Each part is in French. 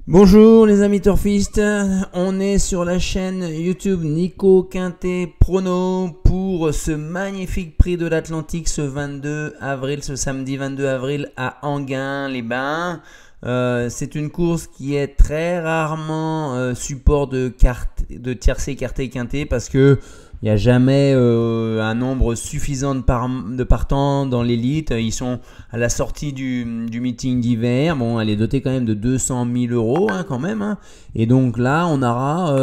Bonjour les amis turfistes, on est sur la chaîne YouTube Nico Quintet Prono pour ce magnifique prix de l'Atlantique ce 22 avril, ce samedi 22 avril à Enghien-les-Bains. C'est une course qui est très rarement support de tiercé écarté quintet parce que il n'y a jamais un nombre suffisant de partants dans l'élite. Ils sont à la sortie du meeting d'hiver. Bon, elle est dotée quand même de 200 000 euros hein, quand même. Hein. Et donc là, on aura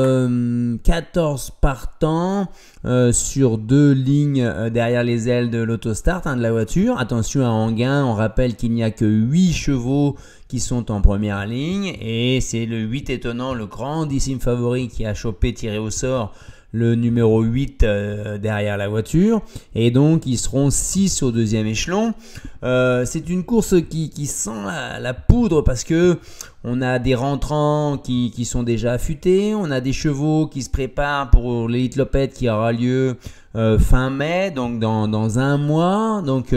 14 partants sur deux lignes derrière les ailes de l'autostart hein, de la voiture. Attention à Enghien, on rappelle qu'il n'y a que 8 chevaux qui sont en première ligne. Et c'est le 8 étonnant, le grandissime favori qui a chopé tiré au sort le numéro 8 derrière la voiture, et donc ils seront 6 au deuxième échelon. C'est une course qui sent la poudre parce que on a des rentrants qui sont déjà affûtés, on a des chevaux qui se préparent pour l'Elite Lopette qui aura lieu fin mai, donc dans un mois. Donc,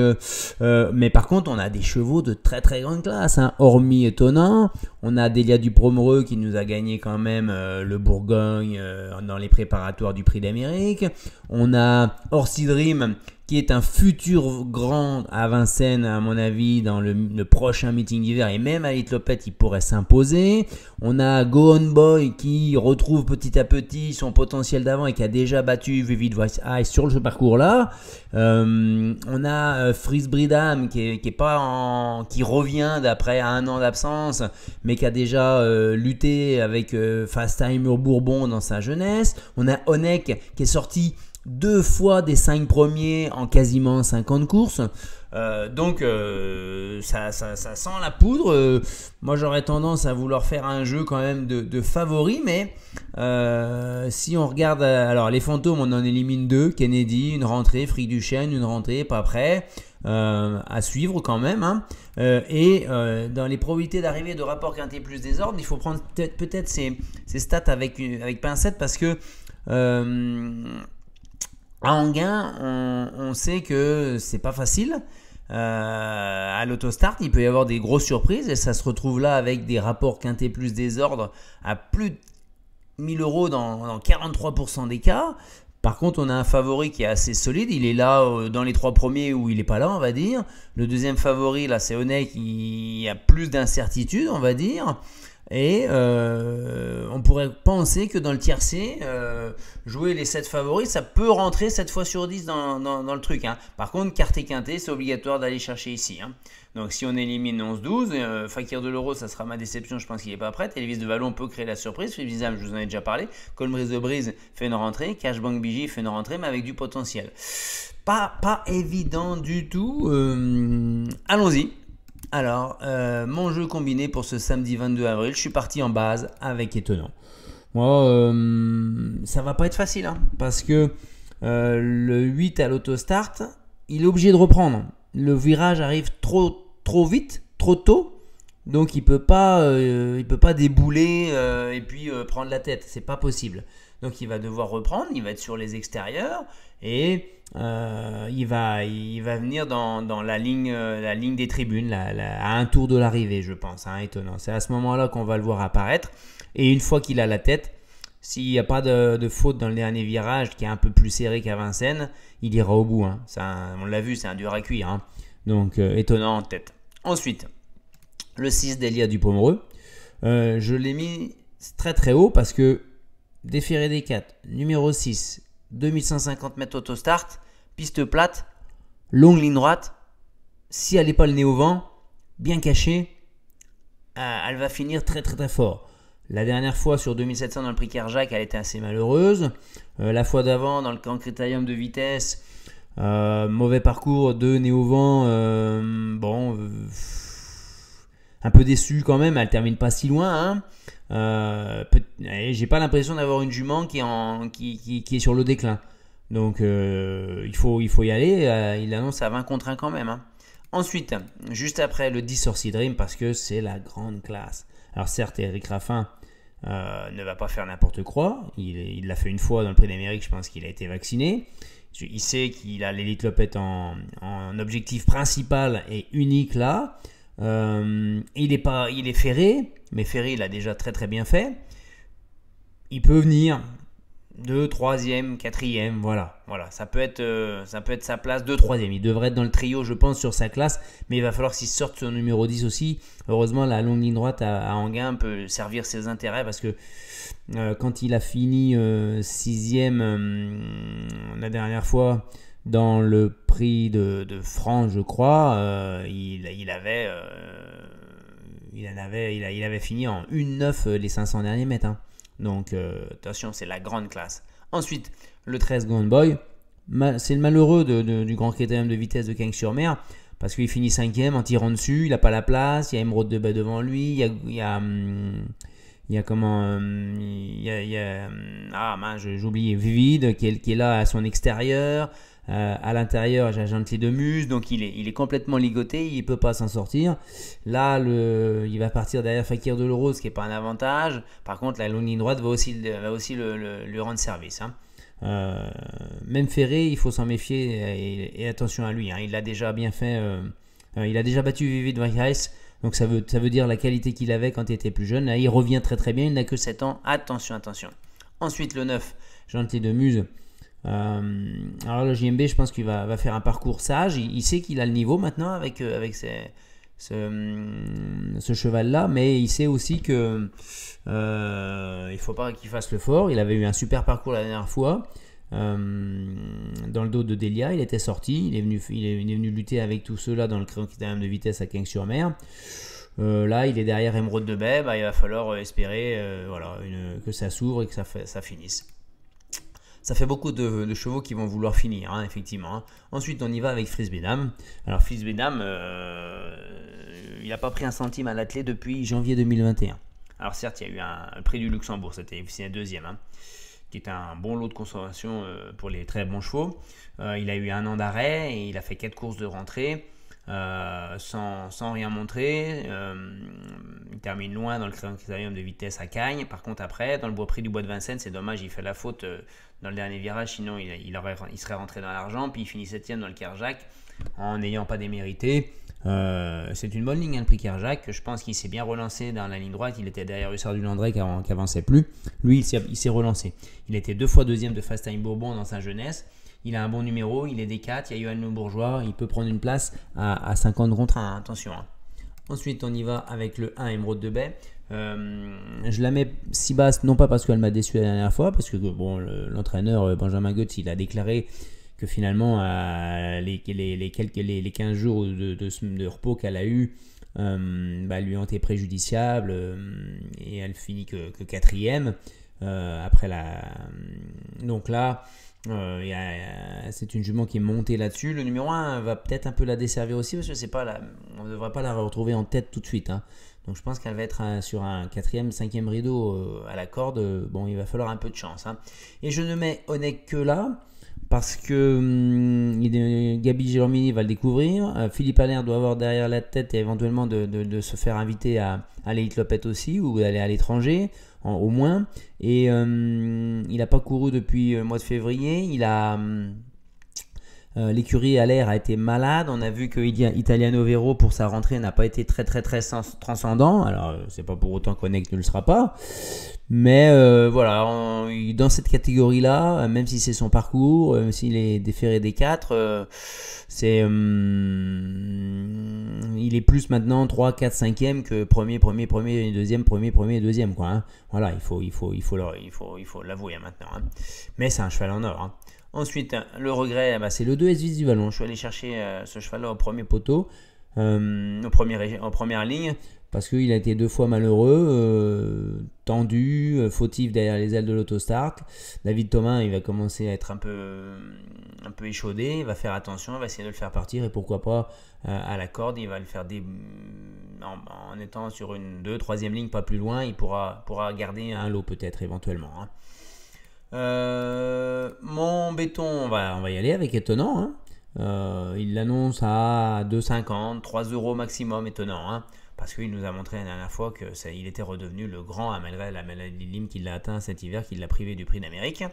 mais par contre, on a des chevaux de très très grande classe, hein, hormis étonnant. On a Delia Dupomereux qui nous a gagné quand même le Bourgogne dans les préparatoires du Prix d'Amérique. On a Orsi Dream qui est un futur grand à Vincennes, à mon avis, dans le prochain meeting d'hiver, et même à l'Elite-Lopette, il pourrait s'imposer. On a Go On Boy qui retrouve petit à petit son potentiel d'avant et qui a déjà battu Vivid Voice Eye sur ce parcours-là. On a Freeze Bridam qui revient d'après un an d'absence, mais qui a déjà lutté avec Fast Timer Bourbon dans sa jeunesse. On a Onek qui est sorti 2 fois des 5 premiers en quasiment 50 courses. Donc ça sent la poudre. Moi j'aurais tendance à vouloir faire un jeu quand même de favoris, mais si on regarde, alors les fantômes on en élimine 2, Kennedy, une rentrée, Fric Duchesne, une rentrée, pas prêt, à suivre quand même. Hein. Et dans les probabilités d'arrivée de rapport quintet plus désordre, il faut prendre peut-être ces stats avec pincette parce que à Enghien, on sait que c'est pas facile. À l'autostart, il peut y avoir des grosses surprises et ça se retrouve là avec des rapports quintet plus désordre à plus de 1000 euros dans 43% des cas. Par contre, on a un favori qui est assez solide. Il est là dans les 3 premiers où il n'est pas là, on va dire. Le deuxième favori, là, c'est Onek qui a plus d'incertitude, on va dire. Et on pourrait penser que dans le tiercé, jouer les 7 favoris, ça peut rentrer 7 fois sur 10 dans le truc. Hein. Par contre, carte et quintet, c'est obligatoire d'aller chercher ici. Hein. Donc si on élimine 11-12, Fakir de l'Euro, ça sera ma déception, je pense qu'il n'est pas prêt. Elvis de Vallon peut créer la surprise. Fibizam, je vous en ai déjà parlé. Colbrise de Brise fait une rentrée. Cashbank Bigi fait une rentrée, mais avec du potentiel. Pas évident du tout. Allons-y. Alors, mon jeu combiné pour ce samedi 22 avril, je suis parti en base avec étonnant. Moi, ça va pas être facile, hein, parce que le 8 à l'autostart, il est obligé de reprendre. Le virage arrive trop vite, trop tôt, donc il peut pas débouler et puis prendre la tête. C'est pas possible. Donc il va devoir reprendre, il va être sur les extérieurs et il va venir dans la ligne des tribunes, à un tour de l'arrivée, je pense. Hein, étonnant. C'est à ce moment-là qu'on va le voir apparaître. Et une fois qu'il a la tête, s'il n'y a pas de faute dans le dernier virage, qui est un peu plus serré qu'à Vincennes, il ira au bout. Hein. On l'a vu, c'est un dur à cuire. Hein. Donc étonnant en tête. Ensuite, le 6 Delia Dupomereux. Je l'ai mis très très haut parce que déféré des 4, numéro 6, 2150 mètres autostart, piste plate, longue ligne droite. Si elle n'est pas le nez au vent, bien cachée, elle va finir très très très fort. La dernière fois sur 2700 dans le prix Kerjak, elle était assez malheureuse. La fois d'avant dans le camp Critérium de vitesse, mauvais parcours, 2 nez au vent, un peu déçu quand même, elle termine pas si loin. Hein. J'ai pas l'impression d'avoir une jument qui est sur le déclin. Donc il faut y aller. Il annonce à 20 contre 1 quand même. Hein. Ensuite, juste après, le 10 Orsi Dream parce que c'est la grande classe. Alors certes, Eric Raffin ne va pas faire n'importe quoi. Il l'a fait une fois dans le Prix d'Amérique, je pense qu'il a été vacciné. Il sait qu'il a l'Elite Lopette en objectif principal et unique là. Il est Ferré, mais Ferré il a déjà très très bien fait. Il peut venir 2, 3e, 4e, voilà, ça peut être sa place 2, 3e. Il devrait être dans le trio, je pense, sur sa classe, mais il va falloir qu'il sorte sur le numéro 10 aussi. Heureusement, la longue ligne droite à Enghien peut servir ses intérêts parce que quand il a fini 6e la dernière fois dans le prix de France, je crois, il avait fini en 1,9 les 500 derniers mètres. Hein. Donc attention, c'est la grande classe. Ensuite, le 13 Gone Boy, c'est le malheureux du Grand Critérium de vitesse de Cagnes-sur-Mer parce qu'il finit 5e en tirant dessus, il n'a pas la place, il y a Emeraude de Baie devant lui, j'ai oublié Vivide qui est là à son extérieur. À l'intérieur, j'ai Gentil de Muse, donc il est complètement ligoté, il ne peut pas s'en sortir. Là, il va partir derrière Fakir de l'Euro, ce qui n'est pas un avantage. Par contre, la longue ligne droite va aussi lui rendre service. Hein. Même Ferré, il faut s'en méfier et attention à lui. Hein. Il a déjà bien fait. Il a déjà battu Vivid Weiss, donc ça veut dire la qualité qu'il avait quand il était plus jeune. Là, il revient très très bien, il n'a que 7 ans. Attention. Ensuite, le 9, Gentil de Muse. Alors le JMB, je pense qu'il va faire un parcours sage. Il sait qu'il a le niveau maintenant avec ce cheval-là, mais il sait aussi que il faut pas qu'il fasse le fort. Il avait eu un super parcours la dernière fois dans le dos de Delia. Il était sorti, il est venu lutter avec tous ceux-là dans le critérium de vitesse à Cagnes-sur-Mer. Là, il est derrière Emeraude de Baie. Il va falloir espérer que ça s'ouvre et que ça finisse. Ça fait beaucoup de chevaux qui vont vouloir finir, hein, effectivement. Hein. Ensuite, on y va avec Frise Bédam. Alors, Frise Bédam, il n'a pas pris un centime à l'attelé depuis janvier 2021. Alors, certes, il y a eu un prix du Luxembourg, c'était le deuxième, hein, qui est un bon lot de consommation pour les très bons chevaux. Il a eu 1 an d'arrêt et il a fait 4 courses de rentrée. Sans rien montrer. Il termine loin dans le critérium de vitesse à Cagnes. Par contre, après, dans le prix du Bois de Vincennes, c'est dommage, il fait la faute dans le dernier virage, sinon il serait rentré dans l'argent. Puis il finit 7e dans le Kerjak en n'ayant pas démérité. C'est une bonne ligne, hein, le prix Kerjak. Je pense qu'il s'est bien relancé dans la ligne droite. Il était derrière Hussard du Landré qui avançait plus. Lui, il s'est relancé. Il était 2 fois 2e de Fast Time Bourbon dans sa jeunesse. Il a un bon numéro, il est D4, il y a Johan Le Bourgeois, il peut prendre une place à 50 contre 1, attention. Hein. Ensuite, on y va avec le 1 Emeraude de Baie. Je la mets si basse, non pas parce qu'elle m'a déçu la dernière fois, parce que l'entraîneur Benjamin Goetz, il a déclaré que finalement, les 15 jours de repos qu'elle a eu lui ont été préjudiciables et elle finit que 4e. Donc là, c'est une jument qui est montée là-dessus. Le numéro 1 va peut-être un peu la desservir aussi parce que on ne devrait pas la retrouver en tête tout de suite. Hein. Donc je pense qu'elle va être sur un 4e, 5e rideau à la corde. Bon, il va falloir un peu de chance. Hein. Et je ne mets Onek que là parce que Gabi Gélormini va le découvrir. Philippe Allaire doit avoir derrière la tête et éventuellement de se faire inviter à l'Elite Lopette aussi ou d'aller à l'étranger. Au moins, et il n'a pas couru depuis le mois de février. L'écurie à l'air a été malade. On a vu que Italiano Vero pour sa rentrée n'a pas été très très très transcendant. Alors c'est pas pour autant qu'Onek ne le sera pas, mais dans cette catégorie là, même si c'est son parcours, même s'il est déféré des 4, il est plus maintenant 3, 4, 5e que premier, deuxième, premier, deuxième, quoi. Hein. Voilà, il faut l'avouer maintenant. Hein. Mais c'est un cheval en or. Hein. Ensuite, le regret, c'est le 2 S-Vis du Vallon. Je suis allé chercher ce cheval-là au premier poteau, en première ligne, parce qu'il a été 2 fois malheureux, tendu, fautif derrière les ailes de l'autostart. David Thomas, il va commencer à être un peu échaudé, il va faire attention, il va essayer de le faire partir et pourquoi pas à la corde, il va le faire en étant sur une 2, 3e ligne, pas plus loin, il pourra garder un lot peut-être éventuellement. Hein. Mon béton, on va y aller avec étonnant. Hein. Il l'annonce à 2,50, 3 € maximum, étonnant. Hein. Parce qu'il nous a montré la dernière fois qu'il était redevenu le grand malgré la maladie de Lyme qui l'a atteint cet hiver, qui l'a privé du prix d'Amérique.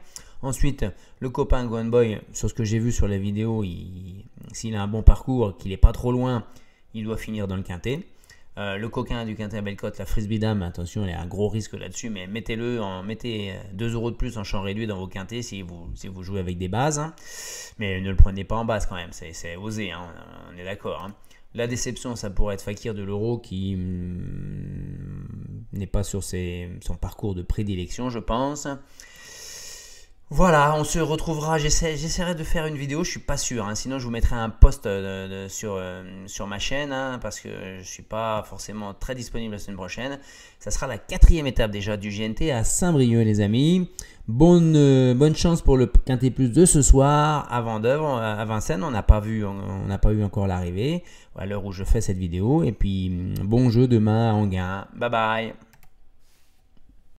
Ensuite, le copain Gone Boy, sur ce que j'ai vu sur la vidéo, s'il a un bon parcours, qu'il n'est pas trop loin, il doit finir dans le quintet. Le coquin du quintet à Bellecote, la frisbee dame, attention, il y a un gros risque là-dessus, mais mettez 2 € de plus en champ réduit dans vos quintets si vous jouez avec des bases. Hein. Mais ne le prenez pas en base quand même, c'est osé, hein, on est d'accord. Hein. La déception, ça pourrait être Fakir de l'Euro qui n'est pas sur son parcours de prédilection, je pense. Voilà, on se retrouvera, j'essaierai de faire une vidéo, je suis pas sûr, hein, sinon je vous mettrai un post sur ma chaîne, hein, parce que je suis pas forcément très disponible la semaine prochaine. Ça sera la 4e étape déjà du GNT à Saint-Brieuc les amis. Bonne chance pour le Quintet Plus de ce soir à Vendeuvre, à Vincennes, on n'a pas vu encore l'arrivée, à l'heure où je fais cette vidéo. Et puis bon jeu demain à Enghien, bye bye.